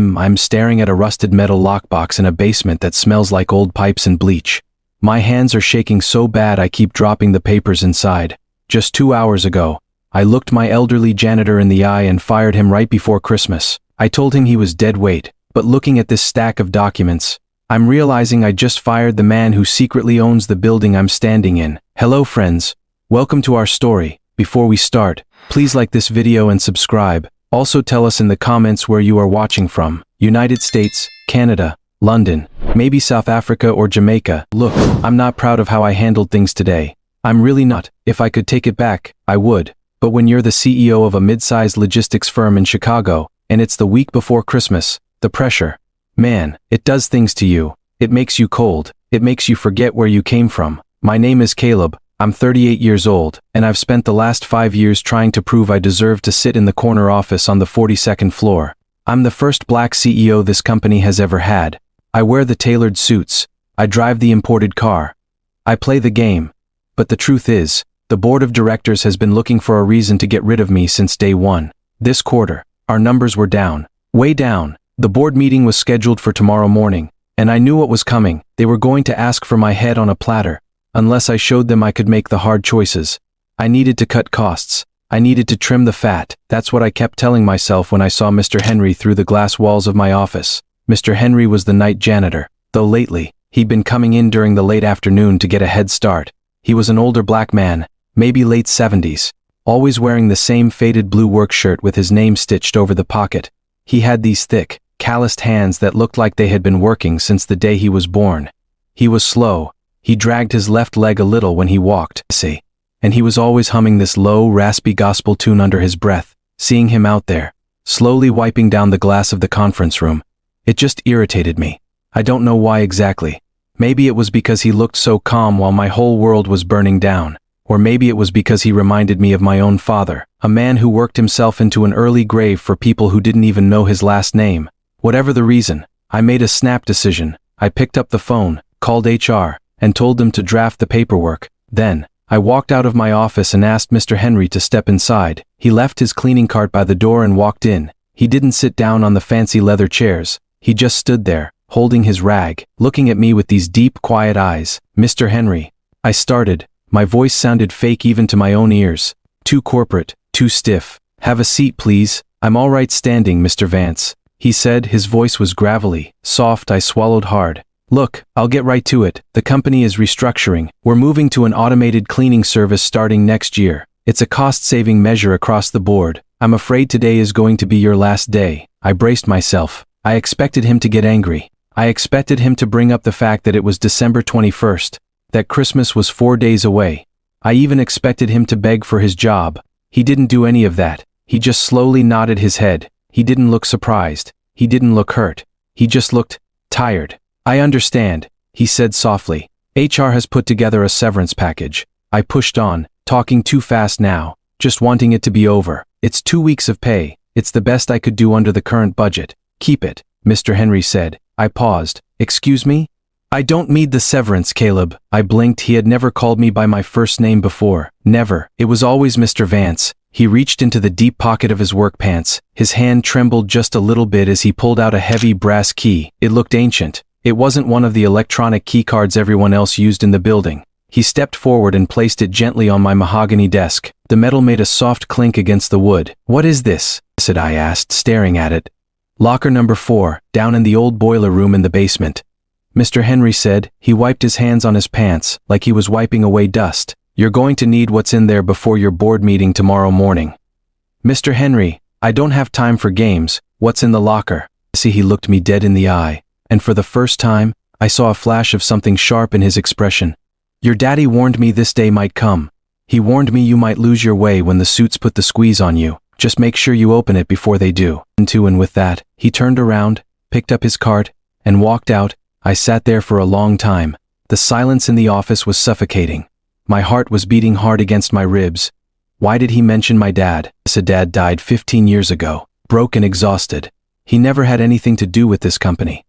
I'm staring at a rusted metal lockbox in a basement that smells like old pipes and bleach. My hands are shaking so bad I keep dropping the papers inside. Just 2 hours ago, I looked my elderly janitor in the eye and fired him right before Christmas. I told him he was dead weight, but looking at this stack of documents, I'm realizing I just fired the man who secretly owns the building I'm standing in. Hello friends, welcome to our story. Before we start, please like this video and subscribe. Also tell us in the comments where you are watching from. United States, Canada, London, maybe South Africa or Jamaica. Look, I'm not proud of how I handled things today. I'm really not. If I could take it back, I would. But when you're the CEO of a mid-sized logistics firm in Chicago, and it's the week before Christmas, the pressure, man, it does things to you. It makes you cold. It makes you forget where you came from. My name is Caleb. I'm 38 years old, and I've spent the last 5 years trying to prove I deserve to sit in the corner office on the 42nd floor. I'm the first black CEO this company has ever had. I wear the tailored suits. I drive the imported car. I play the game. But the truth is, the board of directors has been looking for a reason to get rid of me since day one. This quarter, our numbers were down. Way down. The board meeting was scheduled for tomorrow morning, and I knew what was coming. They were going to ask for my head on a platter. Unless I showed them I could make the hard choices. I needed to cut costs. I needed to trim the fat. That's what I kept telling myself when I saw Mr. Henry through the glass walls of my office. Mr. Henry was the night janitor, though lately, he'd been coming in during the late afternoon to get a head start. He was an older black man, maybe late 70s, always wearing the same faded blue work shirt with his name stitched over the pocket. He had these thick, calloused hands that looked like they had been working since the day he was born. He was slow. He dragged his left leg a little when he walked, and he was always humming this low, raspy gospel tune under his breath. Seeing him out there, slowly wiping down the glass of the conference room, it just irritated me. I don't know why exactly. Maybe it was because he looked so calm while my whole world was burning down, or maybe it was because he reminded me of my own father, a man who worked himself into an early grave for people who didn't even know his last name. Whatever the reason, I made a snap decision. I picked up the phone, called HR, and told them to draft the paperwork. Then, I walked out of my office and asked Mr. Henry to step inside. He left his cleaning cart by the door and walked in. He didn't sit down on the fancy leather chairs. He just stood there, holding his rag, looking at me with these deep, quiet eyes. Mr. Henry. I started. My voice sounded fake even to my own ears. Too corporate, too stiff. Have a seat, please. I'm all right standing, Mr. Vance, he said. His voice was gravelly, soft. I swallowed hard. Look, I'll get right to it. The company is restructuring. We're moving to an automated cleaning service starting next year. It's a cost-saving measure across the board. I'm afraid today is going to be your last day. I braced myself. I expected him to get angry. I expected him to bring up the fact that it was December 21st, that Christmas was 4 days away. I even expected him to beg for his job. He didn't do any of that. He just slowly nodded his head. He didn't look surprised. He didn't look hurt. He just looked tired. I understand, he said softly. HR has put together a severance package. I pushed on, talking too fast now, just wanting it to be over. It's 2 weeks of pay. It's the best I could do under the current budget. Keep it, Mr. Henry said. I paused. Excuse me? I don't need the severance, Caleb. I blinked. He had never called me by my first name before. Never. It was always Mr. Vance. He reached into the deep pocket of his work pants. His hand trembled just a little bit as he pulled out a heavy brass key. It looked ancient. It wasn't one of the electronic key cards everyone else used in the building. He stepped forward and placed it gently on my mahogany desk. The metal made a soft clink against the wood. What is this? I asked, staring at it. Locker number 4, down in the old boiler room in the basement. Mr. Henry said. He wiped his hands on his pants, like he was wiping away dust. You're going to need what's in there before your board meeting tomorrow morning. Mr. Henry, I don't have time for games. What's in the locker? He looked me dead in the eye. And for the first time, I saw a flash of something sharp in his expression. Your daddy warned me this day might come. He warned me you might lose your way when the suits put the squeeze on you. Just make sure you open it before they do. And with that, he turned around, picked up his cart, and walked out. I sat there for a long time. The silence in the office was suffocating. My heart was beating hard against my ribs. Why did he mention my dad? Dad died 15 years ago, broke and exhausted. He never had anything to do with this company.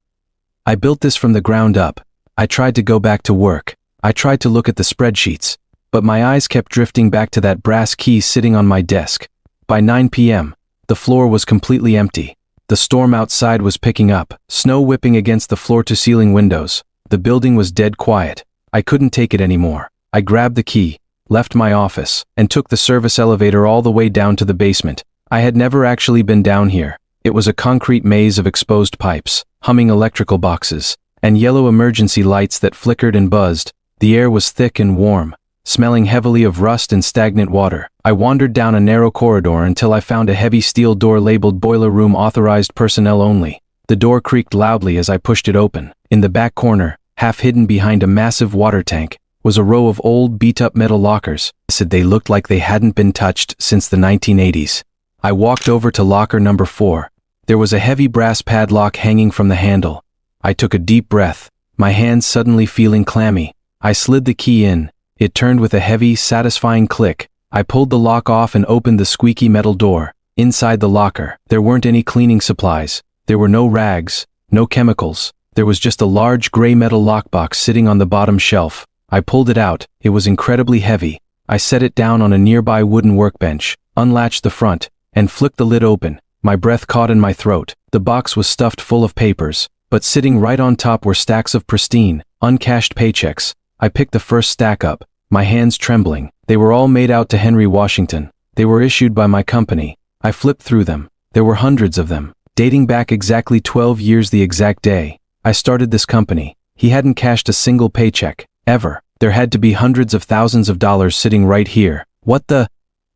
I built this from the ground up. I tried to go back to work. I tried to look at the spreadsheets, but my eyes kept drifting back to that brass key sitting on my desk. By 9 p.m., the floor was completely empty. The storm outside was picking up, snow whipping against the floor-to-ceiling windows. The building was dead quiet. I couldn't take it anymore. I grabbed the key, left my office, and took the service elevator all the way down to the basement. I had never actually been down here. It was a concrete maze of exposed pipes, humming electrical boxes, and yellow emergency lights that flickered and buzzed. The air was thick and warm, smelling heavily of rust and stagnant water. I wandered down a narrow corridor until I found a heavy steel door labeled Boiler Room Authorized Personnel Only. The door creaked loudly as I pushed it open. In the back corner, half hidden behind a massive water tank, was a row of old beat-up metal lockers. They looked like they hadn't been touched since the 1980s. I walked over to locker number 4. There was a heavy brass padlock hanging from the handle. I took a deep breath, my hands suddenly feeling clammy. I slid the key in. It turned with a heavy, satisfying click. I pulled the lock off and opened the squeaky metal door. Inside the locker, there weren't any cleaning supplies. There were no rags, no chemicals. There was just a large gray metal lockbox sitting on the bottom shelf. I pulled it out. It was incredibly heavy. I set it down on a nearby wooden workbench, unlatched the front, and flicked the lid open. My breath caught in my throat. The box was stuffed full of papers, but sitting right on top were stacks of pristine, uncashed paychecks. I picked the first stack up, my hands trembling. They were all made out to Henry Washington. They were issued by my company. I flipped through them. There were hundreds of them, dating back exactly 12 years the exact day I started this company. He hadn't cashed a single paycheck, ever. There had to be hundreds of thousands of dollars sitting right here. What the?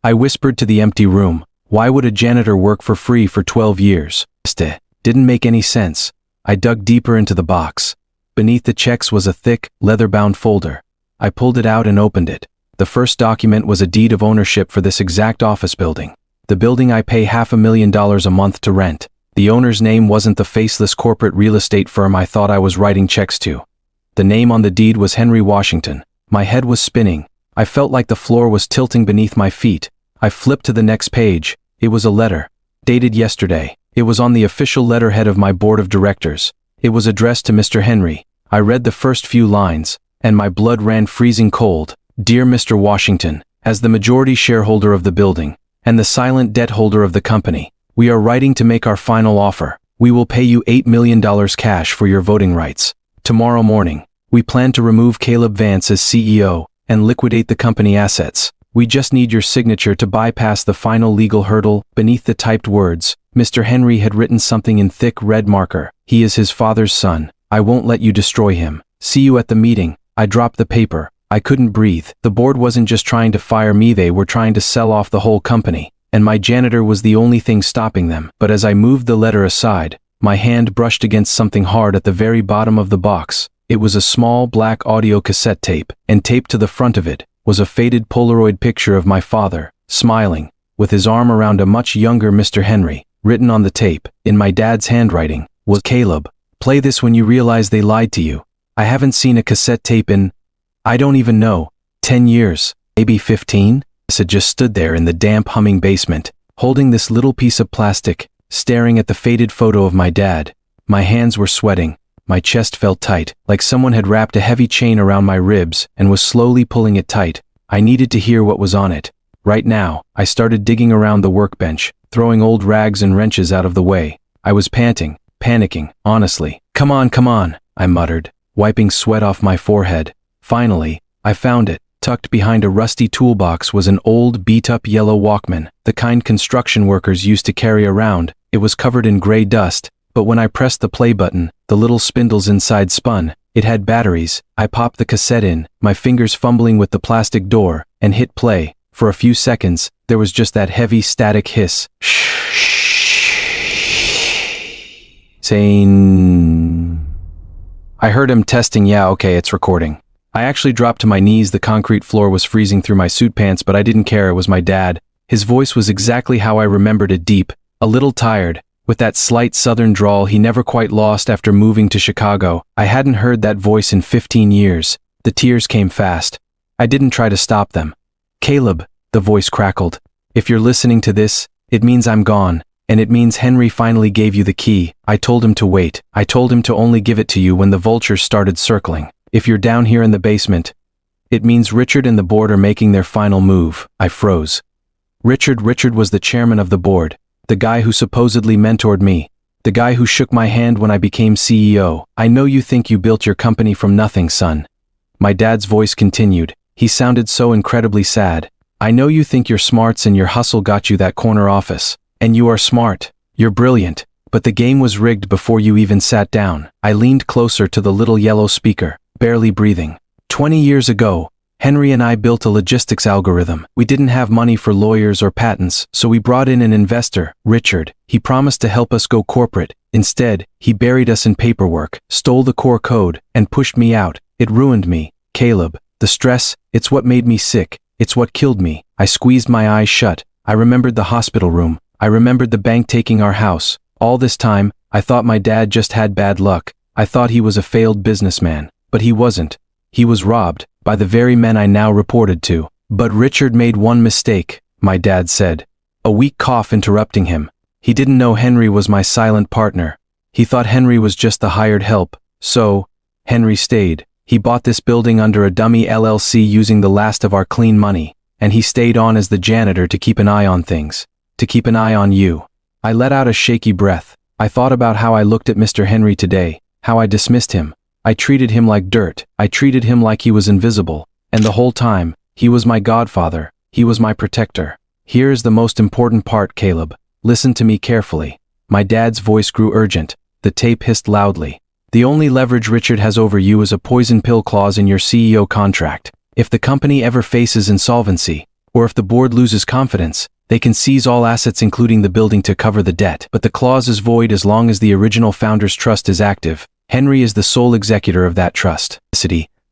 I whispered to the empty room. Why would a janitor work for free for 12 years? Didn't make any sense. I dug deeper into the box. Beneath the checks was a thick, leather-bound folder. I pulled it out and opened it. The first document was a deed of ownership for this exact office building. The building I pay $500,000 a month to rent. The owner's name wasn't the faceless corporate real estate firm I thought I was writing checks to. The name on the deed was Henry Washington. My head was spinning. I felt like the floor was tilting beneath my feet. I flipped to the next page. It was a letter, dated yesterday. It was on the official letterhead of my board of directors. It was addressed to Mr. Henry. I read the first few lines, and my blood ran freezing cold. Dear Mr. Washington, as the majority shareholder of the building, and the silent debt holder of the company, we are writing to make our final offer. We will pay you $8 million cash for your voting rights. Tomorrow morning, we plan to remove Caleb Vance as CEO and liquidate the company assets. We just need your signature to bypass the final legal hurdle. Beneath the typed words, Mr. Henry had written something in thick red marker. He is his father's son. I won't let you destroy him. See you at the meeting. I dropped the paper. I couldn't breathe. The board wasn't just trying to fire me, they were trying to sell off the whole company, and my janitor was the only thing stopping them. But as I moved the letter aside, my hand brushed against something hard at the very bottom of the box. It was a small black audio cassette tape, and taped to the front of it was a faded Polaroid picture of my father, smiling, with his arm around a much younger Mr. Henry. Written on the tape, in my dad's handwriting, was, Caleb, play this when you realize they lied to you. I haven't seen a cassette tape in, I don't even know, 10 years, maybe 15? Sid just stood there in the damp, humming basement, holding this little piece of plastic, staring at the faded photo of my dad. My hands were sweating. My chest felt tight, like someone had wrapped a heavy chain around my ribs and was slowly pulling it tight. I needed to hear what was on it. Right now, I started digging around the workbench, throwing old rags and wrenches out of the way. I was panting, panicking, honestly. Come on, I muttered, wiping sweat off my forehead. Finally, I found it. Tucked behind a rusty toolbox was an old, beat-up yellow Walkman, the kind construction workers used to carry around. It was covered in gray dust, but when I pressed the play button, the little spindles inside spun. It had batteries. I popped the cassette in, my fingers fumbling with the plastic door, and hit play. For a few seconds, there was just that heavy static hiss. Saying... I heard him testing. Yeah, okay, it's recording. I actually dropped to my knees. The concrete floor was freezing through my suit pants, but I didn't care. It was my dad. His voice was exactly how I remembered it, deep, a little tired, with that slight southern drawl he never quite lost after moving to Chicago. I hadn't heard that voice in 15 years. The tears came fast. I didn't try to stop them. Caleb, the voice crackled. If you're listening to this, it means I'm gone, and it means Henry finally gave you the key. I told him to wait. I told him to only give it to you when the vultures started circling. If you're down here in the basement, it means Richard and the board are making their final move. I froze. Richard was the chairman of the board, the guy who supposedly mentored me, The guy who shook my hand when I became CEO. I know you think you built your company from nothing, son. My dad's voice continued. He sounded so incredibly sad. I know you think your smarts and your hustle got you that corner office. And you are smart. You're brilliant. But the game was rigged before you even sat down. I leaned closer to the little yellow speaker, barely breathing. 20 years ago, Henry and I built a logistics algorithm. We didn't have money for lawyers or patents, so we brought in an investor, Richard. He promised to help us go corporate. Instead, he buried us in paperwork, stole the core code, and pushed me out. It ruined me, Caleb. The stress, it's what made me sick. It's what killed me. I squeezed my eyes shut. I remembered the hospital room. I remembered the bank taking our house. All this time, I thought my dad just had bad luck. I thought he was a failed businessman. But he wasn't. He was robbed by the very men I now reported to. But Richard made one mistake, my dad said. A weak cough interrupting him. He didn't know Henry was my silent partner. He thought Henry was just the hired help. So, Henry stayed. He bought this building under a dummy LLC using the last of our clean money. And he stayed on as the janitor to keep an eye on things. To keep an eye on you. I let out a shaky breath. I thought about how I looked at Mr. Henry today, how I dismissed him. I treated him like dirt. I treated him like he was invisible. And the whole time, he was my godfather. He was my protector. Here is the most important part, Caleb. Listen to me carefully. My dad's voice grew urgent. The tape hissed loudly. The only leverage Richard has over you is a poison pill clause in your CEO contract. If the company ever faces insolvency, or if the board loses confidence, they can seize all assets including the building to cover the debt. But the clause is void as long as the original founder's trust is active. Henry is the sole executor of that trust.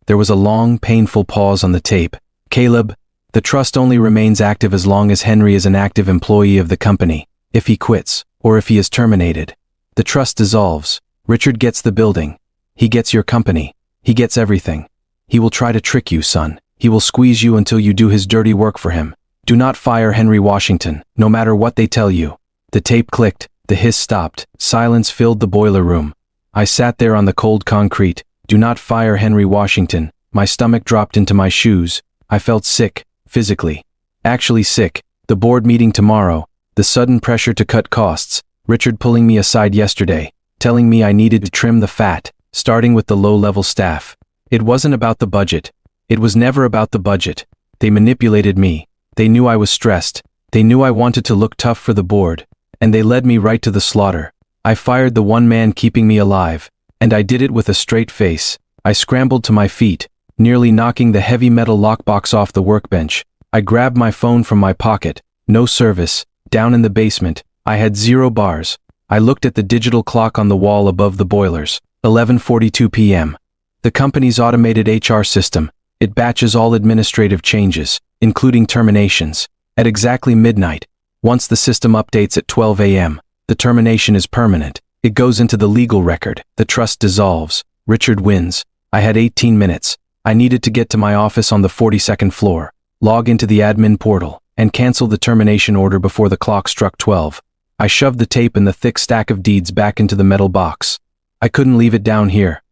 There was a long, painful pause on the tape. Caleb, the trust only remains active as long as Henry is an active employee of the company. If he quits, or if he is terminated, the trust dissolves. Richard gets the building. He gets your company. He gets everything. He will try to trick you, son. He will squeeze you until you do his dirty work for him. Do not fire Henry Washington, no matter what they tell you. The tape clicked. The hiss stopped. Silence filled the boiler room. I sat there on the cold concrete. Do not fire Henry Washington. My stomach dropped into my shoes. I felt sick, physically. Actually sick. The board meeting tomorrow. The sudden pressure to cut costs. Richard pulling me aside yesterday, telling me I needed to trim the fat, starting with the low-level staff. It wasn't about the budget. It was never about the budget. They manipulated me. They knew I was stressed. They knew I wanted to look tough for the board. And they led me right to the slaughter. I fired the one man keeping me alive. And I did it with a straight face. I scrambled to my feet, nearly knocking the heavy metal lockbox off the workbench. I grabbed my phone from my pocket. No service. Down in the basement. I had 0 bars. I looked at the digital clock on the wall above the boilers. 11:42 p.m. The company's automated HR system. It batches all administrative changes, including terminations, at exactly midnight. Once the system updates at 12 a.m., the termination is permanent. It goes into the legal record. The trust dissolves. Richard wins. I had 18 minutes. I needed to get to my office on the 42nd floor, log into the admin portal, and cancel the termination order before the clock struck 12. I shoved the tape and the thick stack of deeds back into the metal box. I couldn't leave it down here.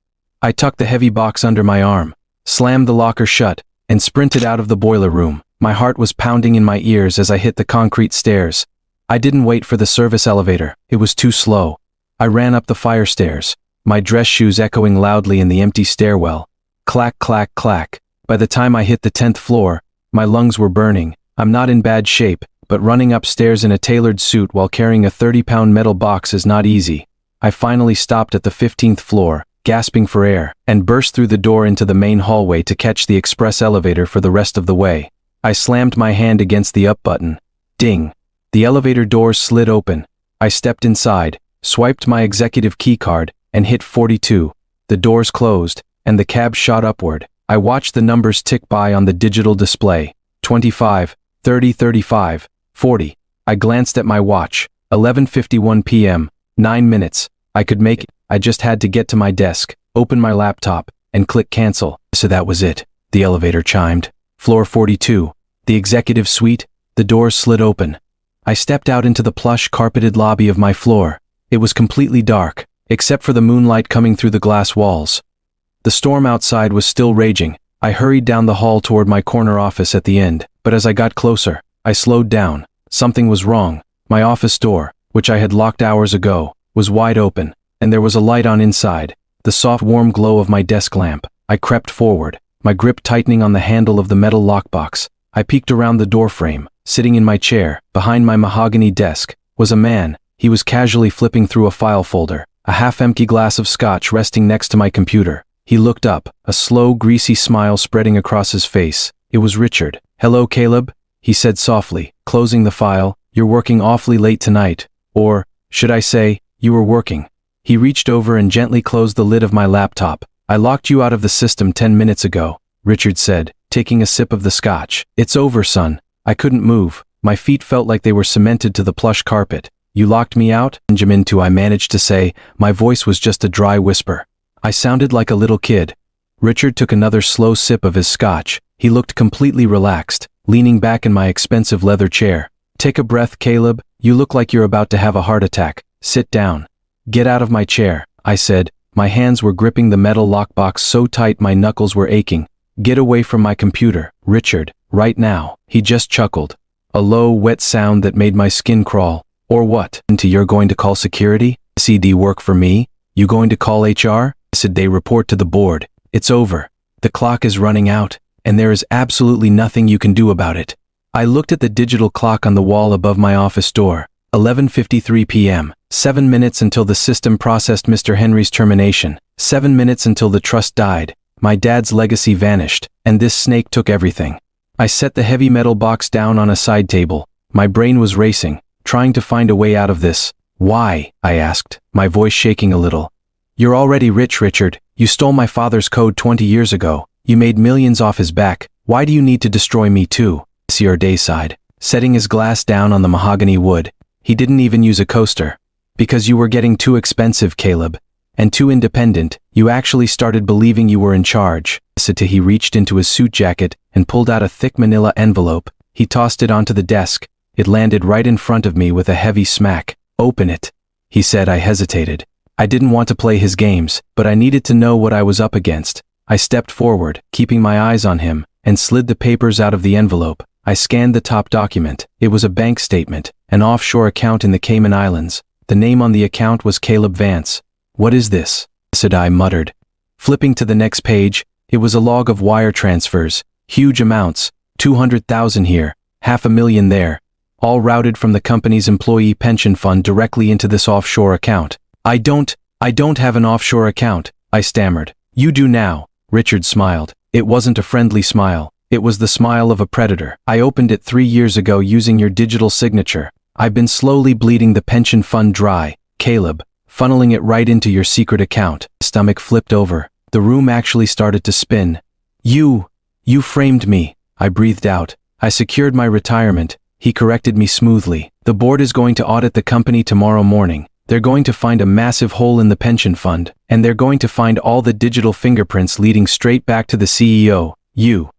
I tucked the heavy box under my arm, slammed the locker shut, and sprinted out of the boiler room. My heart was pounding in my ears as I hit the concrete stairs. I didn't wait for the service elevator. It was too slow. I ran up the fire stairs, my dress shoes echoing loudly in the empty stairwell. Clack, clack, clack. By the time I hit the 10th floor, my lungs were burning. I'm not in bad shape, but running upstairs in a tailored suit while carrying a 30-pound metal box is not easy. I finally stopped at the 15th floor, gasping for air, and burst through the door into the main hallway to catch the express elevator for the rest of the way. I slammed my hand against the up button. Ding. The elevator doors slid open. I stepped inside, swiped my executive keycard, and hit 42. The doors closed, and the cab shot upward. I watched the numbers tick by on the digital display. 25, 30, 35, 40. I glanced at my watch. 11:51 p.m. 9 minutes. I could make it. I just had to get to my desk, open my laptop, and click cancel. So that was it. The elevator chimed. Floor 42. The executive suite. The doors slid open. I stepped out into the plush carpeted lobby of my floor. It was completely dark, except for the moonlight coming through the glass walls. The storm outside was still raging. I hurried down the hall toward my corner office at the end, but as I got closer, I slowed down. Something was wrong. My office door, which I had locked hours ago, was wide open, and there was a light on inside, the soft warm glow of my desk lamp. I crept forward, my grip tightening on the handle of the metal lockbox. I peeked around the doorframe. Sitting in my chair, behind my mahogany desk, was a man. He was casually flipping through a file folder, a half-empty glass of scotch resting next to my computer. He looked up, a slow, greasy smile spreading across his face. It was Richard. "Hello, Caleb," he said softly, closing the file. "You're working awfully late tonight. Or, should I say, you were working." He reached over and gently closed the lid of my laptop. "I locked you out of the system 10 minutes ago," Richard said, taking a sip of the scotch. "It's over, son." I couldn't move. My feet felt like they were cemented to the plush carpet. "You locked me out, Benjamin?" I managed to say. My voice was just a dry whisper. I sounded like a little kid. Richard took another slow sip of his scotch. He looked completely relaxed, leaning back in my expensive leather chair. "Take a breath, Caleb. You look like you're about to have a heart attack. Sit down." "Get out of my chair," I said. My hands were gripping the metal lockbox so tight my knuckles were aching. "Get away from my computer, Richard, right now." He just chuckled. A low, wet sound that made my skin crawl. "Or what? You're going to call security? CD work for me? You going to call HR? Said they report to the board. It's over. The clock is running out, and there is absolutely nothing you can do about it." I looked at the digital clock on the wall above my office door. 11:53 p.m. 7 minutes until the system processed Mr. Henry's termination. 7 minutes until the trust died. My dad's legacy vanished, and this snake took everything. I set the heavy metal box down on a side table. My brain was racing, trying to find a way out of this. "Why?" I asked, my voice shaking a little. "You're already rich, Richard. You stole my father's code 20 years ago. You made millions off his back. Why do you need to destroy me too?" Sr. Day sighed, setting his glass down on the mahogany wood. He didn't even use a coaster. "Because you were getting too expensive, Caleb. And too independent. You actually started believing you were in charge." He reached into his suit jacket and pulled out a thick manila envelope. He tossed it onto the desk. It landed right in front of me with a heavy smack. "Open it," he said. I hesitated. I didn't want to play his games, but I needed to know what I was up against. I stepped forward, keeping my eyes on him, and slid the papers out of the envelope. I scanned the top document. It was a bank statement, an offshore account in the Cayman Islands. The name on the account was Caleb Vance. "What is this?" I muttered. Flipping to the next page, it was a log of wire transfers, huge amounts, 200,000 here, 500,000 there, all routed from the company's employee pension fund directly into this offshore account. I don't have an offshore account," I stammered. "You do now," Richard smiled. It wasn't a friendly smile. It was the smile of a predator. "I opened it 3 years ago using your digital signature. I've been slowly bleeding the pension fund dry, Caleb, funneling it right into your secret account." Stomach flipped over. The room actually started to spin. You framed me," I breathed out. "I secured my retirement," he corrected me smoothly. "The board is going to audit the company tomorrow morning. They're going to find a massive hole in the pension fund, and they're going to find all the digital fingerprints leading straight back to the CEO.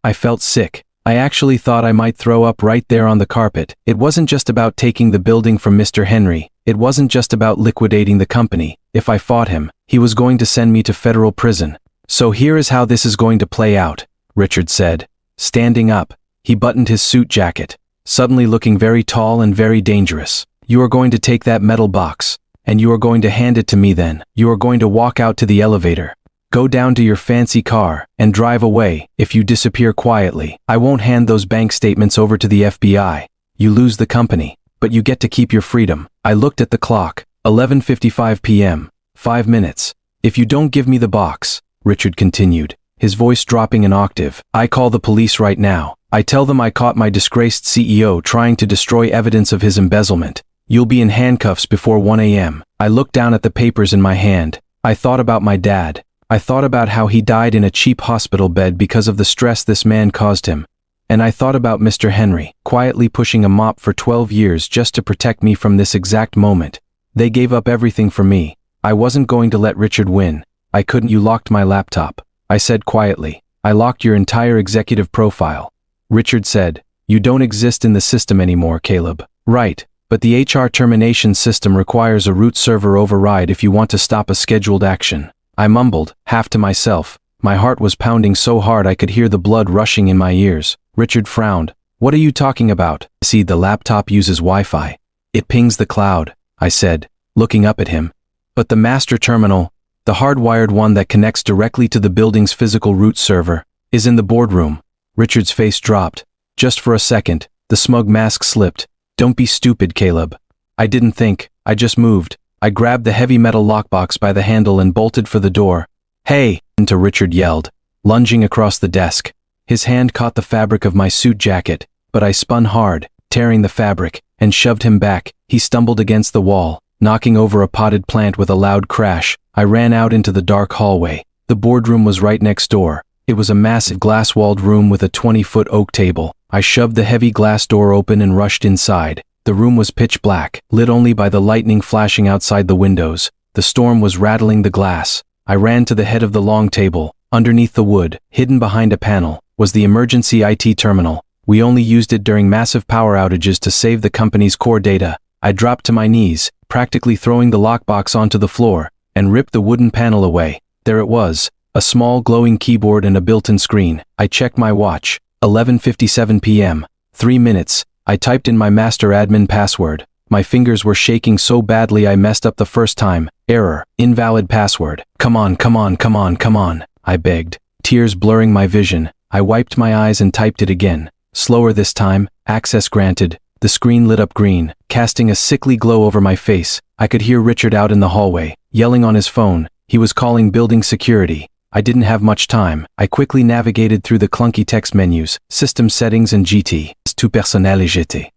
I felt sick. I actually thought I might throw up right there on the carpet. It wasn't just about taking the building from Mr. Henry. It wasn't just about liquidating the company. If I fought him, he was going to send me to federal prison. "So here is how this is going to play out," Richard said. Standing up, he buttoned his suit jacket, suddenly looking very tall and very dangerous. "You are going to take that metal box, and you are going to hand it to me then. You are going to walk out to the elevator, go down to your fancy car, and drive away. If you disappear quietly, I won't hand those bank statements over to the FBI. You lose the company, but you get to keep your freedom." I looked at the clock. 11:55 p.m. 5 minutes. "If you don't give me the box," Richard continued, his voice dropping an octave, "I call the police right now. I tell them I caught my disgraced CEO trying to destroy evidence of his embezzlement. You'll be in handcuffs before 1 a.m. I looked down at the papers in my hand. I thought about my dad. I thought about how he died in a cheap hospital bed because of the stress this man caused him. And I thought about Mr. Henry, quietly pushing a mop for 12 years just to protect me from this exact moment. They gave up everything for me. I wasn't going to let Richard win. I couldn't. "You locked my laptop," I said quietly. "I locked your entire executive profile." Richard said, "You don't exist in the system anymore, Caleb." "Right, but the HR termination system requires a root server override if you want to stop a scheduled action." I mumbled, half to myself. My heart was pounding so hard I could hear the blood rushing in my ears. Richard frowned. "What are you talking about?" "See, the laptop uses Wi-Fi. It pings the cloud," I said, looking up at him. But the master terminal, the hardwired one that connects directly to the building's physical root server, is in the boardroom. Richard's face dropped. Just for a second, the smug mask slipped. Don't be stupid, Caleb. I didn't think, I just moved. I grabbed the heavy metal lockbox by the handle and bolted for the door. Hey! Into Richard yelled, lunging across the desk. His hand caught the fabric of my suit jacket, but I spun hard, tearing the fabric, and shoved him back. He stumbled against the wall, knocking over a potted plant with a loud crash. I ran out into the dark hallway. The boardroom was right next door. It was a massive glass-walled room with a 20-foot oak table. I shoved the heavy glass door open and rushed inside. The room was pitch black, lit only by the lightning flashing outside the windows. The storm was rattling the glass. I ran to the head of the long table. Underneath the wood, hidden behind a panel, was the emergency IT terminal. We only used it during massive power outages to save the company's core data. I dropped to my knees, practically throwing the lockbox onto the floor, and ripped the wooden panel away. There it was, a small glowing keyboard and a built-in screen. I checked my watch. 11:57 p.m. 3 minutes. I typed in my master admin password. My fingers were shaking so badly I messed up the first time. Error. Invalid password. Come on, come on, come on, come on, I begged, tears blurring my vision. I wiped my eyes and typed it again. Slower this time. Access granted. The screen lit up green, casting a sickly glow over my face. I could hear Richard out in the hallway, yelling on his phone. He was calling building security. I didn't have much time. I quickly navigated through the clunky text menus, system settings and GT. Tout personnel et GT.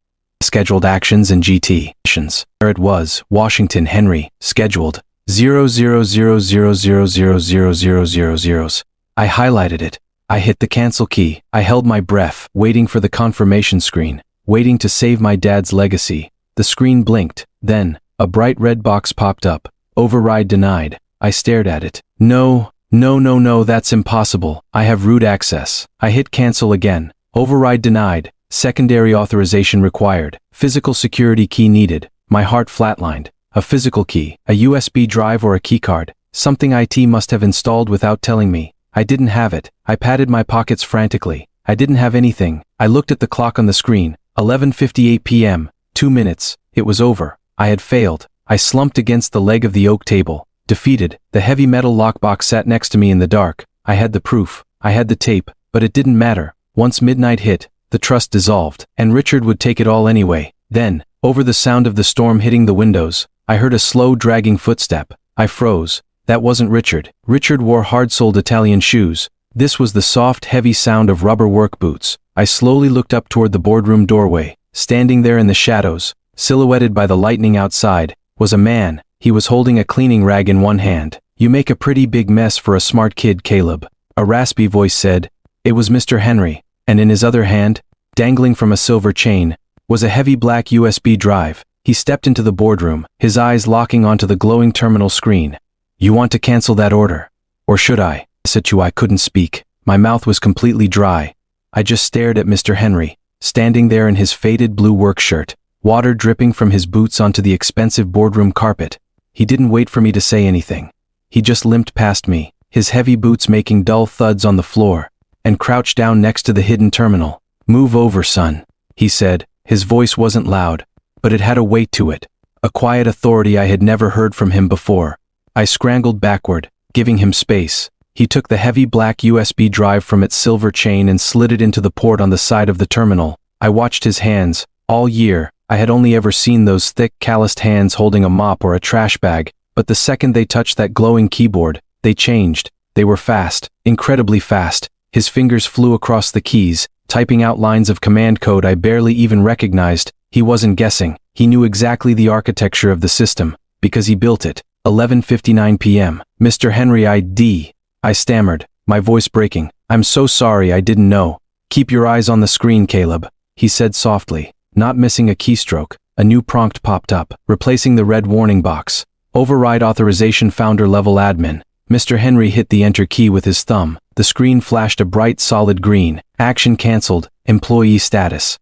Scheduled actions and GT. Missions. There it was, Washington, Henry, scheduled. 00000000000. I highlighted it. I hit the cancel key. I held my breath, waiting for the confirmation screen, waiting to save my dad's legacy. The screen blinked. Then, a bright red box popped up. Override denied. I stared at it. No, that's impossible. I have root access. I hit cancel again. Override denied. Secondary authorization required. Physical security key needed. My heart flatlined. A physical key, a USB drive or a keycard. Something IT must have installed without telling me. I didn't have it. I patted my pockets frantically. I didn't have anything. I looked at the clock on the screen. 11:58 p.m. 2 minutes. It was over. I had failed. I slumped against the leg of the oak table. Defeated. The heavy metal lockbox sat next to me in the dark. I had the proof. I had the tape. But it didn't matter. Once midnight hit, the trust dissolved, and Richard would take it all anyway. Then, over the sound of the storm hitting the windows, I heard a slow dragging footstep. I froze. That wasn't Richard. Richard wore hard-soled Italian shoes. This was the soft, heavy sound of rubber work boots. I slowly looked up toward the boardroom doorway. Standing there in the shadows, silhouetted by the lightning outside, was a man. He was holding a cleaning rag in one hand. You make a pretty big mess for a smart kid, Caleb. A raspy voice said. It was Mr. Henry. And in his other hand, dangling from a silver chain, was a heavy black USB drive. He stepped into the boardroom, his eyes locking onto the glowing terminal screen. You want to cancel that order? Or should I? I couldn't speak. My mouth was completely dry. I just stared at Mr. Henry, standing there in his faded blue work shirt, water dripping from his boots onto the expensive boardroom carpet. He didn't wait for me to say anything. He just limped past me, his heavy boots making dull thuds on the floor, and crouched down next to the hidden terminal. Move over, son, he said. His voice wasn't loud, but it had a weight to it, a quiet authority I had never heard from him before. I scrambled backward, giving him space. He took the heavy black USB drive from its silver chain and slid it into the port on the side of the terminal. I watched his hands. All year, I had only ever seen those thick, calloused hands holding a mop or a trash bag, but the second they touched that glowing keyboard, they changed. They were fast, incredibly fast. His fingers flew across the keys, typing out lines of command code I barely even recognized. He wasn't guessing. He knew exactly the architecture of the system, because he built it. 11:59 p.m. Mr. Henry, I stammered, my voice breaking. I'm so sorry, I didn't know. Keep your eyes on the screen, Caleb, he said softly, not missing a keystroke. A new prompt popped up, replacing the red warning box. Override authorization founder level admin. Mr. Henry hit the enter key with his thumb. The screen flashed a bright solid green. Action cancelled. Employee status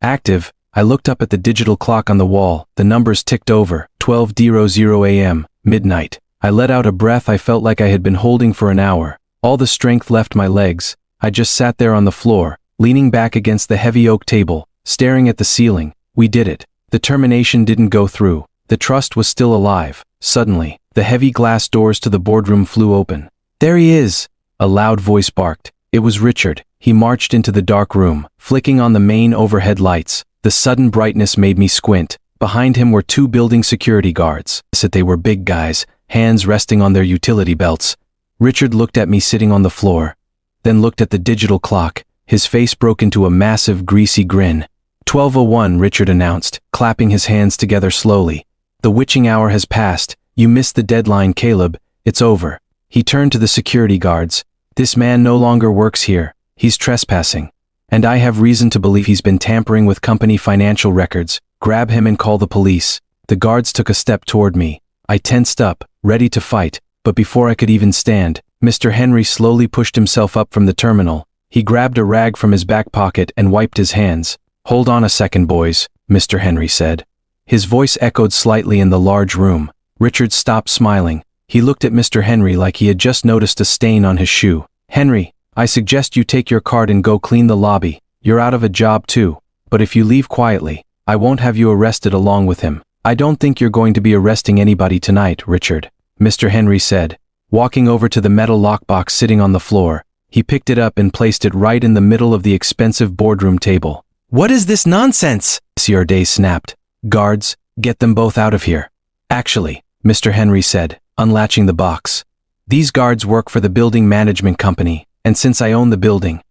active. I looked up at the digital clock on the wall. The numbers ticked over. 12:00 a.m. Midnight. I let out a breath I felt like I had been holding for an hour. All the strength left my legs. I just sat there on the floor, leaning back against the heavy oak table, staring at the ceiling. We did it. The termination didn't go through. The trust was still alive. Suddenly, The heavy glass doors to the boardroom flew open. "There he is!" a loud voice barked. It was Richard. He marched into the dark room, flicking on the main overhead lights. The sudden brightness made me squint. Behind him were two building security guards. They were big guys, hands resting on their utility belts. Richard looked at me sitting on the floor, then looked at the digital clock. His face broke into a massive, greasy grin. 12:01, Richard announced, clapping his hands together slowly. "The witching hour has passed. You missed the deadline, Caleb. It's over." He turned to the security guards. "This man no longer works here. He's trespassing. And I have reason to believe he's been tampering with company financial records. Grab him and call the police." The guards took a step toward me. I tensed up, ready to fight, but before I could even stand, Mr. Henry slowly pushed himself up from the terminal. He grabbed a rag from his back pocket and wiped his hands. "Hold on a second, boys," Mr. Henry said. His voice echoed slightly in the large room. Richard stopped smiling. He looked at Mr. Henry like he had just noticed a stain on his shoe. "Henry, I suggest you take your card and go clean the lobby. You're out of a job too. But if you leave quietly, I won't have you arrested along with him." "I don't think you're going to be arresting anybody tonight, Richard," Mr. Henry said. Walking over to the metal lockbox sitting on the floor, he picked it up and placed it right in the middle of the expensive boardroom table. "What is this nonsense?" Monsieur Day snapped. "Guards, get them both out of here." "Actually," Mr. Henry said, unlatching the box, "these guards work for the building management company, and since I own the building,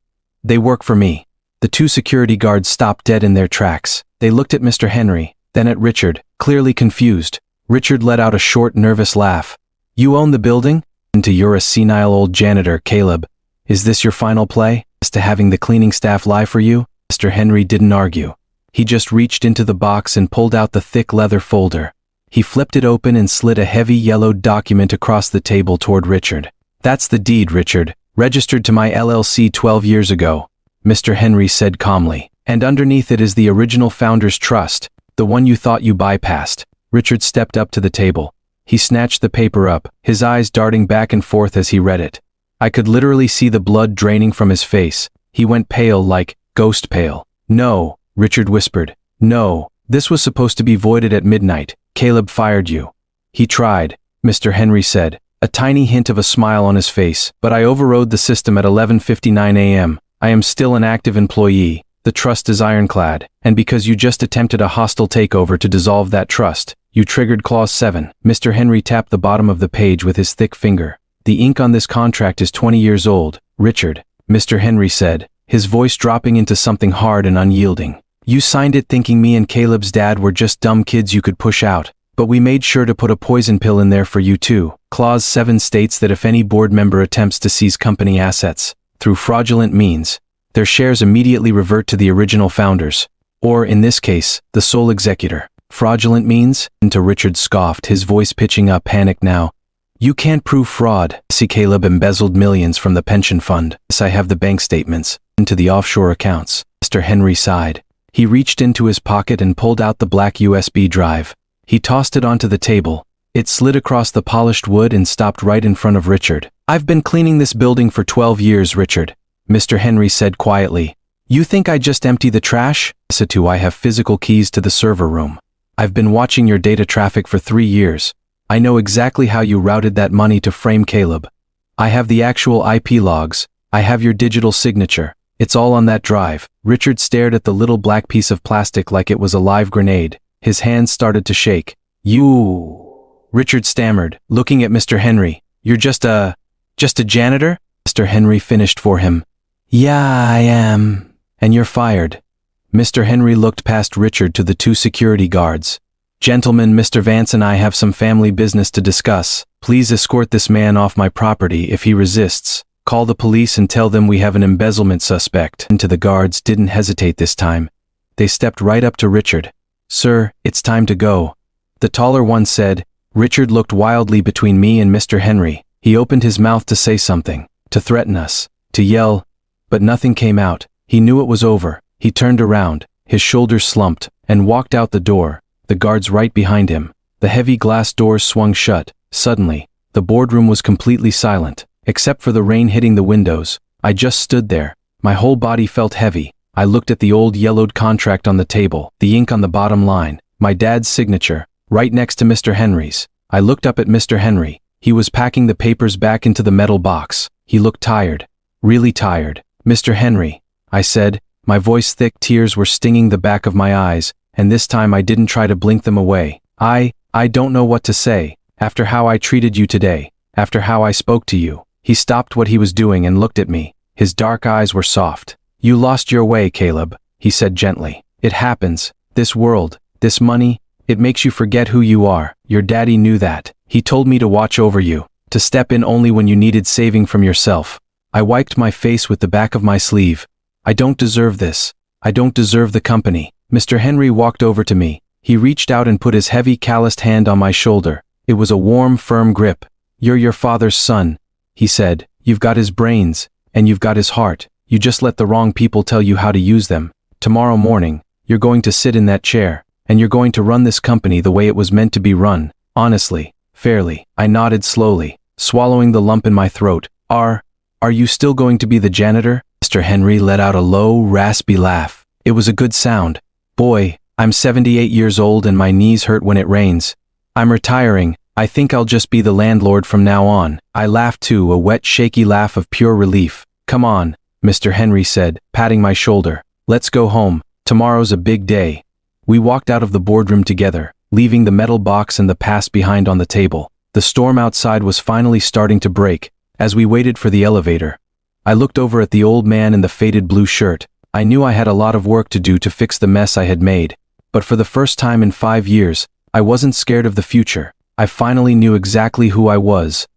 they work for me." The two security guards stopped dead in their tracks. They looked at Mr. Henry, then at Richard, clearly confused. Richard let out a short, nervous laugh. "You own the building? And you're a senile old janitor, Caleb. Is this your final play? As to having the cleaning staff lie for you?" Mr. Henry didn't argue. He just reached into the box and pulled out the thick leather folder. He flipped it open and slid a heavy yellowed document across the table toward Richard. "That's the deed, Richard. Registered to my LLC 12 years ago," Mr. Henry said calmly. "And underneath it is the original founder's trust, the one you thought you bypassed." Richard stepped up to the table. He snatched the paper up, his eyes darting back and forth as he read it. I could literally see the blood draining from his face. He went pale, like ghost pale. "No," Richard whispered. "No, this was supposed to be voided at midnight. Caleb fired you." "He tried," Mr. Henry said, a tiny hint of a smile on his face. "But I overrode the system at 11:59 a.m. I am still an active employee. The trust is ironclad, and because you just attempted a hostile takeover to dissolve that trust, you triggered Clause 7. Mr. Henry tapped the bottom of the page with his thick finger. "The ink on this contract is 20 years old, Richard," Mr. Henry said, his voice dropping into something hard and unyielding. "You signed it thinking me and Caleb's dad were just dumb kids you could push out, but we made sure to put a poison pill in there for you too. Clause 7 states that if any board member attempts to seize company assets through fraudulent means, their shares immediately revert to the original founders, or in this case, the sole executor." "Fraudulent means?" Into Richard scoffed, his voice pitching up, panicked now. "You can't prove fraud. See, Caleb embezzled millions from the pension fund. Yes, I have the bank statements, into the offshore accounts." Mr. Henry sighed. He reached into his pocket and pulled out the black USB drive. He tossed it onto the table. It slid across the polished wood and stopped right in front of Richard. "I've been cleaning this building for 12 years, Richard," Mr. Henry said quietly. "You think I just empty the trash? So too, I have physical keys to the server room. I've been watching your data traffic for 3 years. I know exactly how you routed that money to frame Caleb. I have the actual IP logs. I have your digital signature. It's all on that drive." Richard stared at the little black piece of plastic like it was a live grenade. His hands started to shake. "You..." Richard stammered, looking at Mr. Henry. "You're just a janitor?" Mr. Henry finished for him. "Yeah, I am. And you're fired." Mr. Henry looked past Richard to the two security guards. "Gentlemen, Mr. Vance and I have some family business to discuss. Please escort this man off my property. If he resists, call the police and tell them we have an embezzlement suspect." And the guards didn't hesitate this time. They stepped right up to Richard. "Sir, it's time to go," the taller one said. Richard looked wildly between me and Mr. Henry. He opened his mouth to say something, to threaten us, to yell, but nothing came out. He knew it was over. He turned around, his shoulders slumped, and walked out the door, the guards right behind him. The heavy glass doors swung shut. Suddenly, the boardroom was completely silent, except for the rain hitting the windows. I just stood there. My whole body felt heavy. I looked at the old yellowed contract on the table, the ink on the bottom line, my dad's signature, right next to Mr. Henry's. I looked up at Mr. Henry. He was packing the papers back into the metal box. He looked tired. Really tired. Mr. Henry, I said, my voice thick. Tears were stinging the back of my eyes, and this time I didn't try to blink them away. I don't know what to say. After how I treated you today, after how I spoke to you. He stopped what he was doing and looked at me. His dark eyes were soft. You lost your way, Caleb, he said gently. It happens. This world, this money, it makes you forget who you are. Your daddy knew that. He told me to watch over you, to step in only when you needed saving from yourself. I wiped my face with the back of my sleeve. I don't deserve this. I don't deserve the company. Mr. Henry walked over to me. He reached out and put his heavy, calloused hand on my shoulder. It was a warm, firm grip. You're your father's son, he said. You've got his brains, and you've got his heart. You just let the wrong people tell you how to use them. Tomorrow morning, you're going to sit in that chair, and you're going to run this company the way it was meant to be run. Honestly, fairly. I nodded slowly, swallowing the lump in my throat. Are you still going to be the janitor? Mr. Henry let out a low, raspy laugh. It was a good sound. Boy, I'm 78 years old and my knees hurt when it rains. I'm retiring. I think I'll just be the landlord from now on. I laughed too, a wet, shaky laugh of pure relief. Come on, Mr. Henry said, patting my shoulder. Let's go home. Tomorrow's a big day. We walked out of the boardroom together, leaving the metal box and the past behind on the table. The storm outside was finally starting to break. As we waited for the elevator, I looked over at the old man in the faded blue shirt. I knew I had a lot of work to do to fix the mess I had made. But for the first time in 5 years, I wasn't scared of the future. I finally knew exactly who I was.